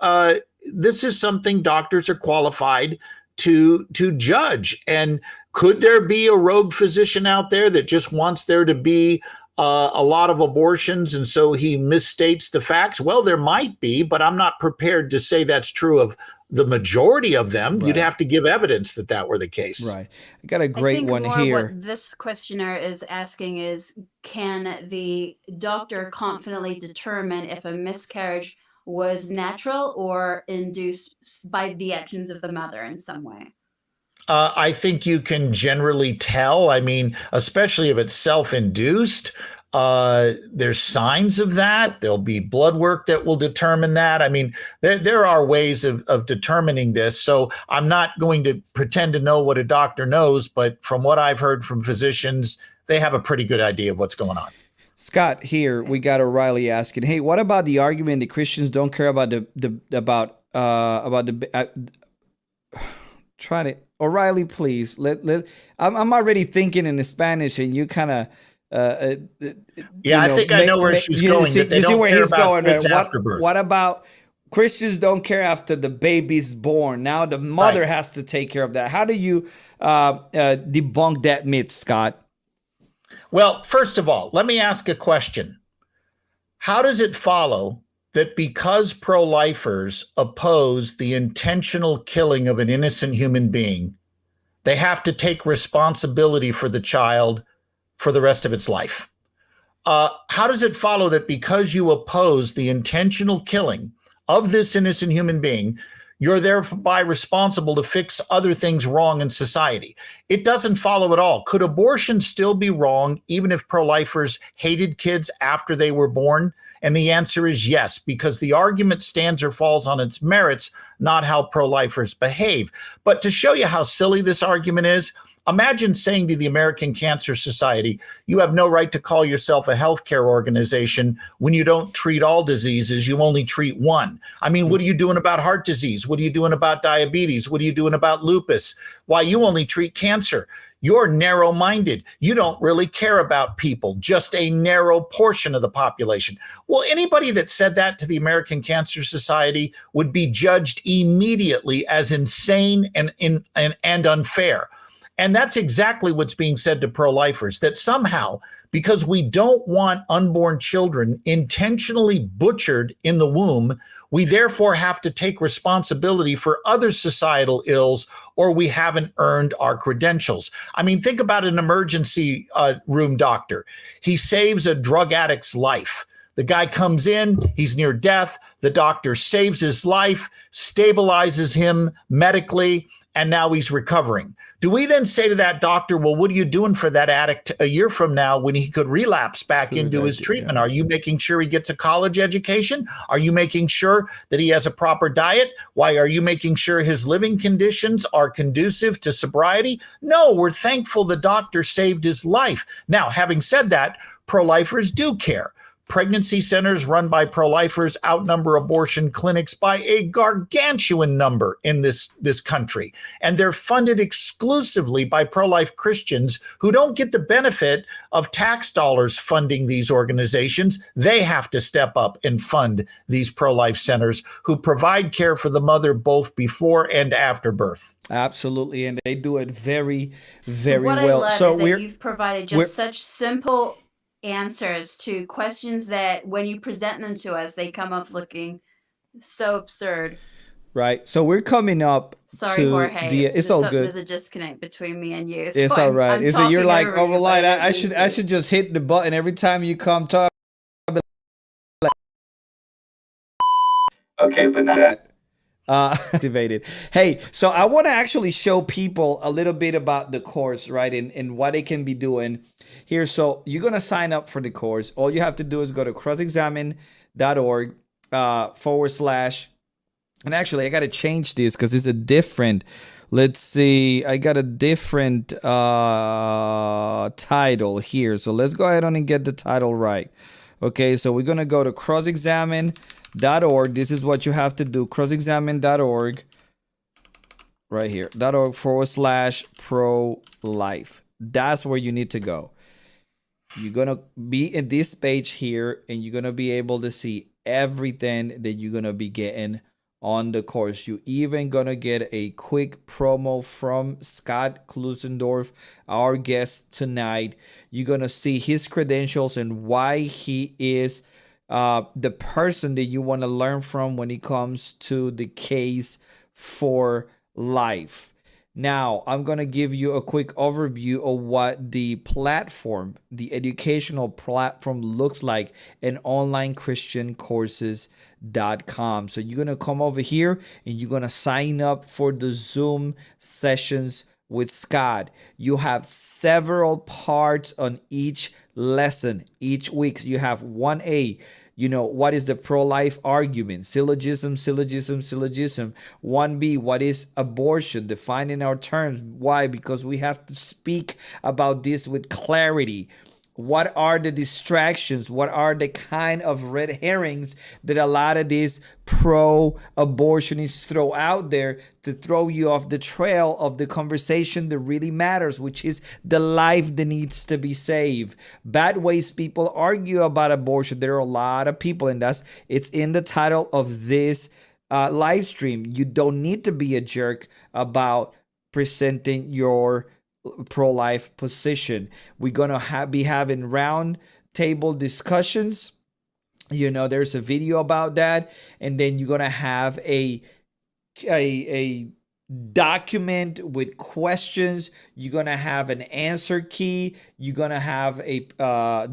this is something doctors are qualified to judge. And could there be a rogue physician out there that just wants there to be a lot of abortions, and so he misstates the facts? Well, there might be, but I'm not prepared to say that's true of the majority of them. Right. You'd have to give evidence that that were the case. Right. I got a great one here. What this questioner is asking is, can the doctor confidently determine if a miscarriage was natural or induced by the actions of the mother in some way? I think you can generally tell. I mean, especially if it's self-induced, There's signs of that. There'll be blood work that will determine that. I mean, there are ways of determining this. So I'm not going to pretend to know what a doctor knows, but from what I've heard from physicians, they have a pretty good idea of what's going on. Scott, here we got O'Reilly asking, "Hey, what about the argument that Christians don't care about try to O'Reilly, please. I'm already thinking in the Spanish, and you kind of I think I know where she's going. You see where he's going, right? After birth. What about Christians don't care after the baby's born? Now the mother has to take care of that. How do you debunk that myth, Scott? Well, first of all, let me ask a question. How does it follow that because pro-lifers oppose the intentional killing of an innocent human being, they have to take responsibility for the child for the rest of its life? How does it follow that because you oppose the intentional killing of this innocent human being, you're thereby responsible to fix other things wrong in society? It doesn't follow at all. Could abortion still be wrong even if pro-lifers hated kids after they were born? And the answer is yes, because the argument stands or falls on its merits, not how pro-lifers behave. But to show you how silly this argument is, imagine saying to the American Cancer Society, you have no right to call yourself a healthcare organization when you don't treat all diseases, you only treat one. I mean, what are you doing about heart disease? What are you doing about diabetes? What are you doing about lupus? Why, you only treat cancer. You're narrow-minded. You don't really care about people, just a narrow portion of the population. Well, anybody that said that to the American Cancer Society would be judged immediately as insane and unfair. And that's exactly what's being said to pro-lifers, that somehow, because we don't want unborn children intentionally butchered in the womb, we therefore have to take responsibility for other societal ills, or we haven't earned our credentials. I mean, think about an emergency room doctor. He saves a drug addict's life. The guy comes in, he's near death. The doctor saves his life, stabilizes him medically, and now he's recovering. Do we then say to that doctor, well, what are you doing for that addict a year from now when he could relapse back into his treatment? Are you making sure he gets a college education? Are you making sure that he has a proper diet? Why, are you making sure his living conditions are conducive to sobriety? No, we're thankful the doctor saved his life. Now, having said that, pro-lifers do care. Pregnancy centers run by pro-lifers outnumber abortion clinics by a gargantuan number in this country. And they're funded exclusively by pro-life Christians who don't get the benefit of tax dollars funding these organizations. They have to step up and fund these pro-life centers who provide care for the mother both before and after birth. Absolutely. And they do it very, very what well. I love So is that you've provided just such simple answers to questions that when you present them to us, they come up looking so absurd. Right. So we're coming up Sorry, to Jorge. it's all good. There's a disconnect between me and you. It's all right. Is it you're like, oh, well, I should just hit the button every time you come talk. Okay, but not that. Activated. Hey, so I want to actually show people a little bit about the course, right? And what they can be doing here. So you're going to sign up for the course. All you have to do is go to crossexamine.org / and actually I got to change this because it's a different, let's see, I got a different title here. So let's go ahead on and get the title right. Okay, so we're going to go to crossexamine.org. This is what you have to do. Crossexamine.org. Right here. .org / pro-life. That's where you need to go. You're going to be in this page here, and you're going to be able to see everything that you're going to be getting on the course. You even going to get a quick promo from Scott Klunsendorf, our guest tonight. You're going to see his credentials and why he is the person that you want to learn from when it comes to the case for life. Now, I'm going to give you a quick overview of what the platform, the educational platform looks like in onlinechristiancourses.com. So you're going to come over here and you're going to sign up for the Zoom sessions with Scott. You have several parts on each lesson each week. So you have 1A, what is the pro-life argument? Syllogism, syllogism, syllogism. 1B, what is abortion? Defining our terms. Why? Because we have to speak about this with clarity. What are the distractions? What are the kind of red herrings that a lot of these pro-abortionists throw out there to throw you off the trail of the conversation that really matters, which is the life that needs to be saved? Bad ways people argue about abortion. There are a lot of people, and it's in the title of this live stream. You don't need to be a jerk about presenting your pro-life position. We're gonna be having round table discussions. There's a video about that, and then you're gonna have a document with questions. You're gonna have an answer key. You're gonna have a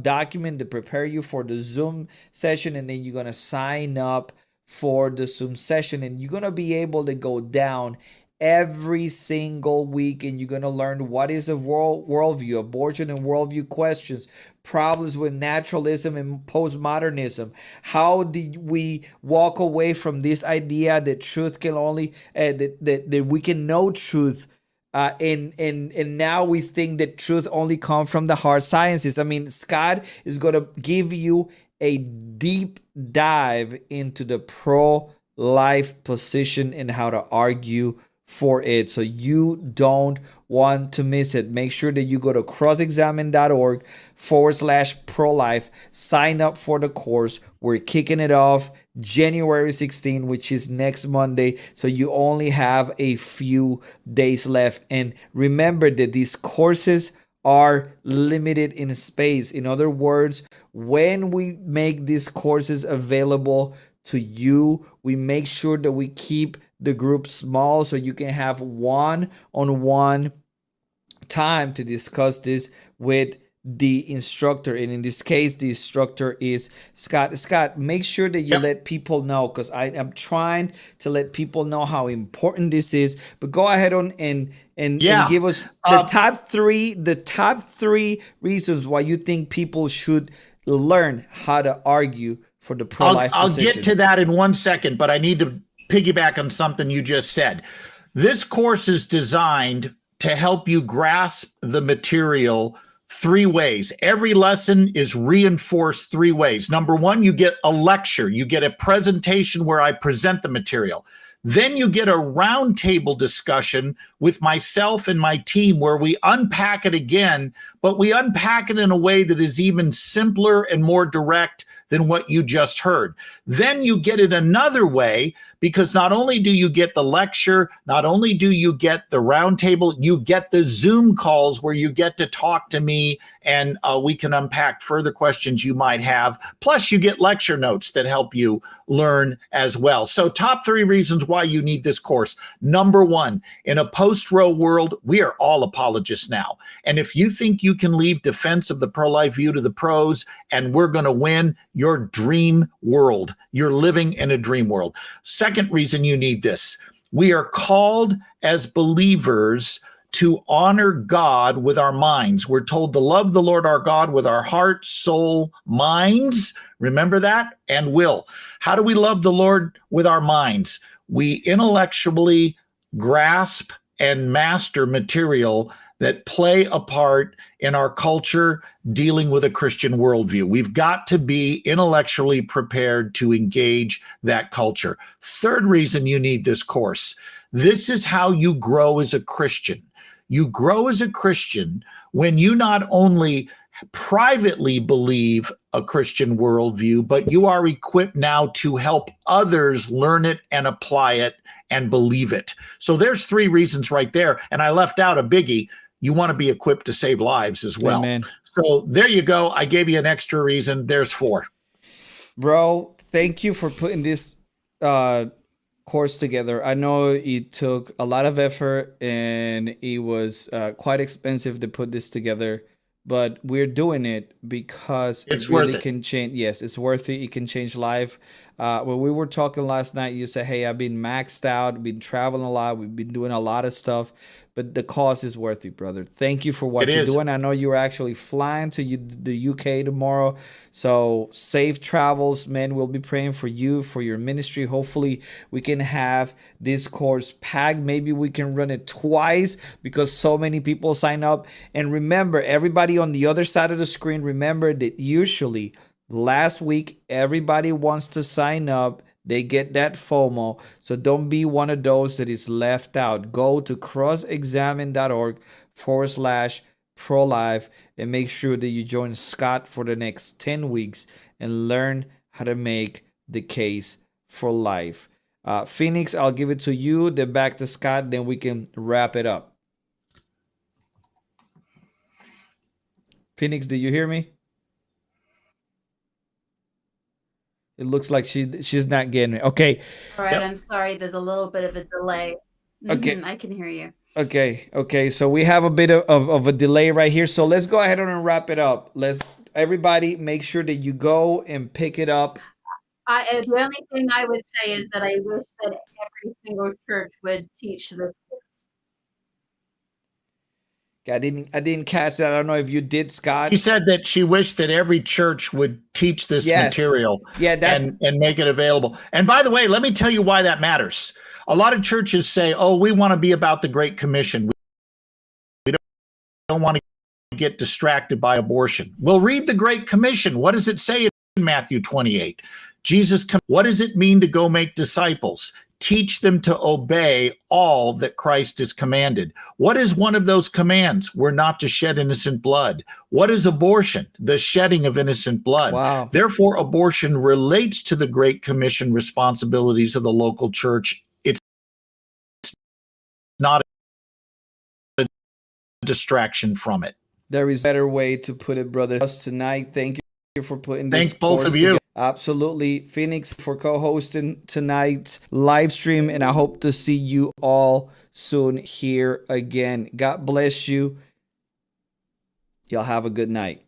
document to prepare you for the Zoom session, and then you're gonna sign up for the Zoom session, and you're gonna be able to go down every single week, and you're going to learn what is a worldview, abortion and worldview questions, problems with naturalism and postmodernism. How do we walk away from this idea that truth can only that we can know truth, and now we think that truth only comes from the hard sciences. I mean, Scott is going to give you a deep dive into the pro-life position and how to argue for it, so you don't want to miss it. Make sure that you go to crossexamine.org/pro-life, sign up for the course. We're kicking it off January 16, which is next Monday, so you only have a few days left. And remember that these courses are limited in space. In other words, when we make these courses available to you, we make sure that we keep the group small so you can have one-on-one time to discuss this with the instructor. And in this case, the instructor is Scott. Scott, make sure that you let people know, because I am trying to let people know how important this is. But go ahead and give us the top three reasons why you think people should learn how to argue for the pro-life position. I'll get to that in 1 second, but I need to piggyback on something you just said. This course is designed to help you grasp the material 3 ways. Every lesson is reinforced 3 ways. Number 1, you get a lecture. You get a presentation where I present the material. Then you get a roundtable discussion with myself and my team where we unpack it again, but we unpack it in a way that is even simpler and more direct than what you just heard. Then you get it another way, because not only do you get the lecture, not only do you get the roundtable, you get the Zoom calls where you get to talk to me and we can unpack further questions you might have. Plus you get lecture notes that help you learn as well. So top 3 reasons why you need this course. Number 1, in a post-Roe world, we are all apologists now. And if you think you can leave defense of the pro-life view to the pros and we're going to win, your dream world. You're living in a dream world. Second reason you need this. We are called as believers to honor God with our minds. We're told to love the Lord our God with our heart, soul, minds. Remember that? And will. How do we love the Lord with our minds? We intellectually grasp and master material that play a part in our culture dealing with a Christian worldview. We've got to be intellectually prepared to engage that culture. Third reason you need this course. This is how you grow as a Christian. You grow as a Christian when you not only privately believe a Christian worldview, but you are equipped now to help others learn it and apply it and believe it. So there's 3 reasons right there. And I left out a biggie. You want to be equipped to save lives as well. Amen. So there you go. I gave you an extra reason. There's 4. Bro, thank you for putting this course together. I know it took a lot of effort and it was quite expensive to put this together, but we're doing it because it's it really worth it. can change. Yes, it's worth it. It can change life. When we were talking last night, you said, "Hey, I've been maxed out, been traveling a lot, we've been doing a lot of stuff, but the cost is worth it, brother. Thank you for what It you're is. doing. I know you're actually flying to the UK tomorrow, so safe travels, man. We'll be praying for you, for your ministry. Hopefully, we can have this course packed. Maybe we can run it twice because so many people sign up. And remember, everybody on the other side of the screen, remember that usually last week, everybody wants to sign up. They get that FOMO. So don't be one of those that is left out. Go to crossexamine.org/pro-life and make sure that you join Scott for the next 10 weeks and learn how to make the case for life. Phoenix, I'll give it to you, then back to Scott, then we can wrap it up. Phoenix, do you hear me? It looks like she's not getting it. Okay. All right, Yep. I'm sorry. There's a little bit of a delay. Okay. I can hear you. Okay. So we have a bit of a delay right here. So let's go ahead and wrap it up. Let's everybody make sure that you go and pick it up. The only thing I would say is that I wish that every single church would teach this course. I didn't catch that. I don't know if you did, Scott. She said that she wished that every church would teach this Yes. material Yeah, that's and make it available. And by the way, let me tell you why that matters. A lot of churches say, "Oh, we want to be about the Great Commission. We don't want to get distracted by abortion." Well, read the Great Commission. What does it say in Matthew 28? What does it mean to go make disciples? Teach them to obey all that Christ has commanded. What is one of those commands? We're not to shed innocent blood. What is abortion? The shedding of innocent blood. wow. Therefore, abortion relates to the Great Commission responsibilities of the local church. It's not a distraction from it. There is a better way to put it, brother. Us tonight. Thank you for putting this. Thank both course of you. together. Absolutely. Phoenix for co-hosting tonight's live stream, and I hope to see you all soon here again. God bless you. Y'all have a good night.